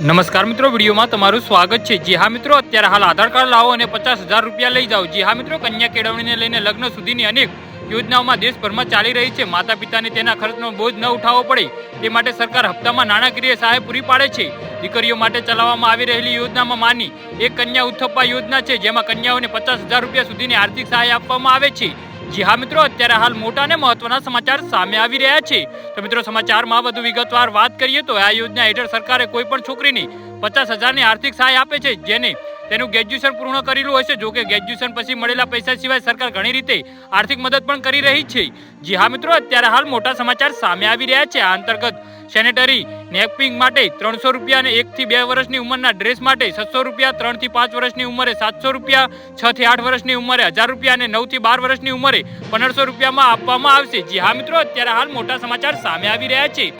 નમસ્કાર મિત્રો, વિડીયોમાં તમારું સ્વાગત છે। જી હા મિત્રો, અત્યારે હાલ આધાર કાર્ડ લાવો અને 50,000 રૂપિયા લઈ જાઓ। જી હા મિત્રો, કન્યા કેળવણીને લઈને લગ્ન સુધીની અનેક યોજનાઓમાં દેશભરમાં ચાલી રહી છે। માતા પિતાને તેના ખર્ચનો બોજ ન ઉઠાવવો પડે તે માટે સરકાર હપ્તામાં નાણાકીય સહાય પૂરી પાડે છે। દીકરીઓ માટે ચલાવવામાં આવી રહેલી યોજનામાં માની એક કન્યા ઉત્થપ્પા યોજના છે, જેમાં કન્યાઓને 50,000 રૂપિયા સુધીની આર્થિક સહાય આપવામાં આવે છે। જી હા મિત્રો, અત્યારે હાલ મોટા અને મહત્વના સમાચાર સામે આવી રહ્યા છે। તો મિત્રો, સમાચારમાં વધુ વિગતવાર વાત કરીએ તો આ યોજના હેઠળ સરકારે કોઈ પણ છોકરીને 50,000ની આર્થિક સહાય આપે છે જેને તેનું ગ્રેજ્યુએશન પૂર્ણ કરેલું હશે। જો કે ગ્રેજ્યુએશન પછી મળેલા પૈસા સિવાય સરકાર ઘણી રીતે આર્થિક મદદ પણ કરી રહી છે। જી હા મિત્રો, અત્યારે હાલ મોટા સમાચાર સામે આવી રહ્યા છે। આ અંતર્ગત સેનેટરી નેપકિન માટે 300 રૂપિયા અને 1 થી 2 વર્ષની ઉંમરના ડ્રેસ માટે 600 રૂપિયા, 3 થી 5 વર્ષની ઉંમરે 700 રૂપિયા, 6 થી 8 વર્ષની ઉંમરે 1000 રૂપિયા અને 9 થી 12 વર્ષની ઉંમરે 1500 રૂપિયામાં આપવામાં આવશે। જી હા મિત્રો, અત્યારે હાલ મોટા સમાચાર સામે આવી રહ્યા છે।